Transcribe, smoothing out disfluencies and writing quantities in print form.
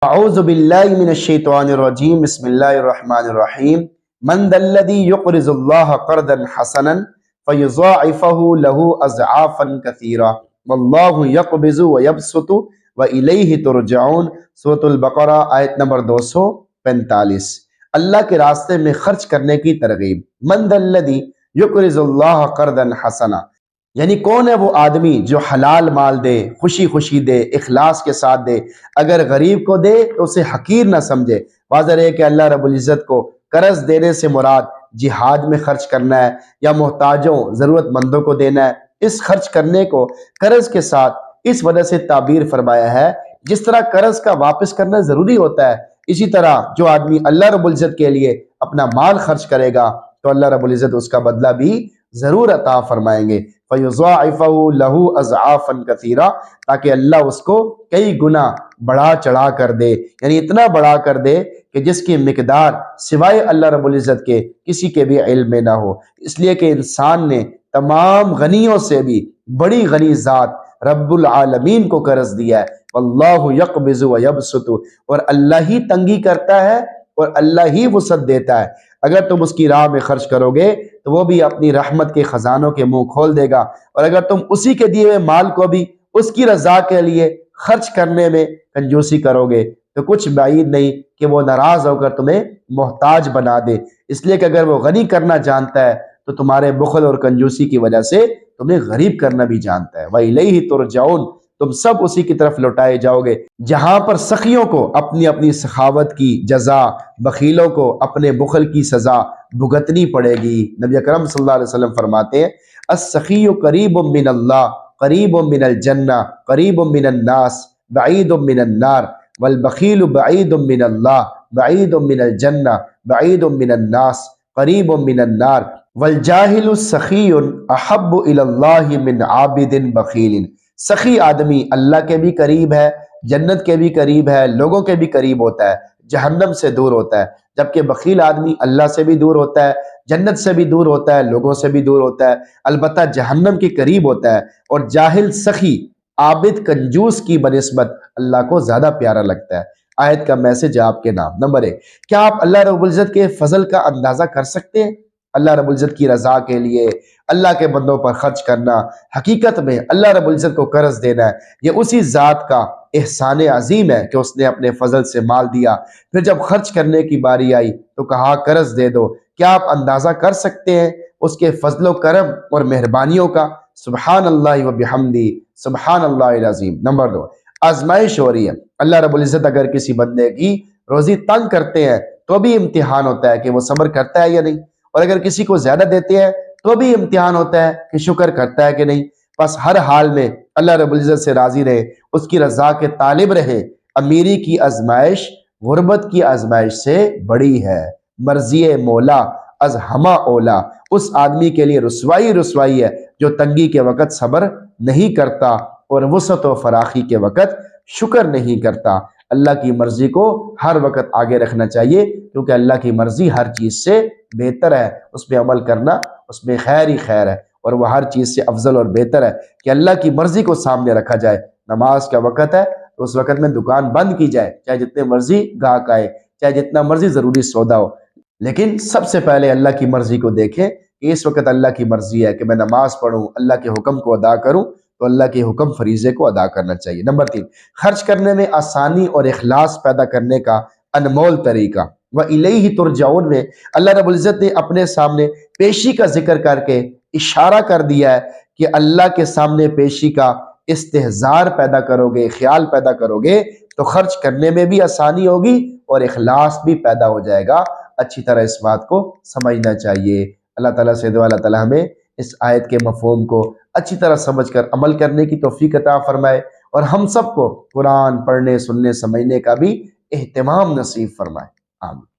اعوذ باللہ من الشیطان الرجیم بسم اللہ الرحمن الرحیم من ذا الذی یقرض اللہ قرضا حسنا فیضاعفہ لہ اضعافا کثیرا واللہ یقبض ویبسط والیہ ترجعون۔ سورۃ البقرہ آیت نمبر 245۔ اللہ کے راستے میں خرچ کرنے کی ترغیب۔ من ذا الذی یقرض اللہ قرضا حسنا، یعنی کون ہے وہ آدمی جو حلال مال دے، خوشی خوشی دے، اخلاص کے ساتھ دے، اگر غریب کو دے تو اسے حقیر نہ سمجھے۔ واضح ہے کہ اللہ رب العزت کو قرض دینے سے مراد جہاد میں خرچ کرنا ہے یا محتاجوں ضرورت مندوں کو دینا ہے۔ اس خرچ کرنے کو قرض کے ساتھ اس وجہ سے تعبیر فرمایا ہے جس طرح قرض کا واپس کرنا ضروری ہوتا ہے، اسی طرح جو آدمی اللہ رب العزت کے لیے اپنا مال خرچ کرے گا تو اللہ رب العزت اس کا بدلہ بھی ضرور عطا فرمائیں گے۔ فَيُضَاعِفَهُ لَهُ أَضْعَافًا كَثِيرًا، تاکہ اللہ اس کو کئی گنا بڑھا چڑھا کر دے، یعنی اتنا بڑھا کر دے کہ جس کی مقدار سوائے اللہ رب العزت کے کسی کے بھی علم میں نہ ہو۔ اس لیے کہ انسان نے تمام غنیوں سے بھی بڑی غنی ذات رب العالمین کو قرض دیا ہے۔ واللہ یقبض ویبسط، اور اللہ ہی تنگی کرتا ہے اور اللہ ہی وسعت دیتا ہے۔ اگر تم اس کی راہ میں خرچ کرو گے تو وہ بھی اپنی رحمت کے خزانوں کے منہ کھول دے گا، اور اگر تم اسی کے دیے ہوئے مال کو بھی اس کی رضا کے لیے خرچ کرنے میں کنجوسی کرو گے تو کچھ بعید نہیں کہ وہ ناراض ہو کر تمہیں محتاج بنا دے۔ اس لیے کہ اگر وہ غنی کرنا جانتا ہے تو تمہارے بخل اور کنجوسی کی وجہ سے تمہیں غریب کرنا بھی جانتا ہے۔ وَإِلَيْهِ تُرْجَعُونَ، تم سب اسی کی طرف لوٹائے جاؤ گے، جہاں پر سخیوں کو اپنی اپنی سخاوت کی جزا، بخیلوں کو اپنے بخل کی سزا بھگتنی پڑے گی۔ نبی اکرم صلی اللہ علیہ وسلم فرماتے ہیں السخی قریب من اللہ، قریب من الجنہ، قریب من الناس، بعید من النار، والبخیل بعید من اللہ، بعید من الجنہ، بعید من الناس، قریب من النار، والجاہل السخی احب الی اللہ من عابد بخیل۔ سخی آدمی اللہ کے بھی قریب ہے، جنت کے بھی قریب ہے، لوگوں کے بھی قریب ہوتا ہے، جہنم سے دور ہوتا ہے، جبکہ بخیل آدمی اللہ سے بھی دور ہوتا ہے، جنت سے بھی دور ہوتا ہے، لوگوں سے بھی دور ہوتا ہے، البتہ جہنم کے قریب ہوتا ہے۔ اور جاہل سخی، عابد کنجوس کی بنسبت اللہ کو زیادہ پیارا لگتا ہے۔ آیت کا میسج آپ کے نام۔ نمبر 1، کیا آپ اللہ رب العزت کے فضل کا اندازہ کر سکتے ہیں؟ اللہ رب العزت کی رضا کے لیے اللہ کے بندوں پر خرچ کرنا، حقیقت میں اللہ رب العزت کو قرض دینا ہے، یہ اسی ذات کا احسان عظیم ہے کہ اس نے اپنے فضل سے مال دیا، پھر جب خرچ کرنے کی باری آئی تو کہا قرض دے دو۔ کیا آپ اندازہ کر سکتے ہیں اس کے فضل و کرم اور مہربانیوں کا؟ سبحان اللہ و بحمدی، سبحان اللہ العظیم۔ نمبر 2، آزمائش ہو رہی ہے۔ اللہ رب العزت اگر کسی بندے کی روزی تنگ کرتے ہیں تو بھی امتحان ہوتا ہے کہ وہ صبر کرتا ہے یا نہیں، اور اگر کسی کو زیادہ دیتے ہیں تو بھی امتحان ہوتا ہے کہ شکر کرتا ہے کہ نہیں۔ بس ہر حال میں اللہ رب العزت سے راضی رہے، اس کی رضا کے طالب رہے۔ امیری کی آزمائش غربت کی آزمائش سے بڑی ہے۔ مرضی مولا از ہما اولا، اس آدمی کے لیے رسوائی ہے جو تنگی کے وقت صبر نہیں کرتا اور وسعت و فراخی کے وقت شکر نہیں کرتا۔ اللہ کی مرضی کو ہر وقت آگے رکھنا چاہیے، کیونکہ اللہ کی مرضی ہر چیز سے بہتر ہے، اس پہ عمل کرنا اس میں خیر ہی خیر ہے، اور وہ ہر چیز سے افضل اور بہتر ہے کہ اللہ کی مرضی کو سامنے رکھا جائے۔ نماز کا وقت ہے تو اس وقت میں دکان بند کی جائے، چاہے جتنے مرضی گاہک آئے، چاہے جتنا مرضی ضروری سودا ہو، لیکن سب سے پہلے اللہ کی مرضی کو دیکھیں کہ اس وقت اللہ کی مرضی ہے کہ میں نماز پڑھوں، اللہ کے حکم کو ادا کروں، تو اللہ کے حکم فریضے کو ادا کرنا چاہیے۔ نمبر 3، خرچ کرنے میں آسانی اور اخلاص پیدا کرنے کا انمول طریقہ۔ وَإِلَيْهِ تُرْجَعُونَ میں اللہ رب العزت نے اپنے سامنے پیشی کا ذکر کر کے اشارہ کر دیا ہے کہ اللہ کے سامنے پیشی کا استحضار پیدا کرو گے، خیال پیدا کرو گے تو خرچ کرنے میں بھی آسانی ہوگی اور اخلاص بھی پیدا ہو جائے گا۔ اچھی طرح اس بات کو سمجھنا چاہیے۔ اللہ تعالیٰ سے دعا اللہ تعالیٰ ہمیں اس آیت کے مفہوم کو اچھی طرح سمجھ کر عمل کرنے کی توفیق عطا فرمائے، اور ہم سب کو قرآن پڑھنے، سننے، سمجھنے کا بھی اہتمام نصیب فرمائے۔ آمین۔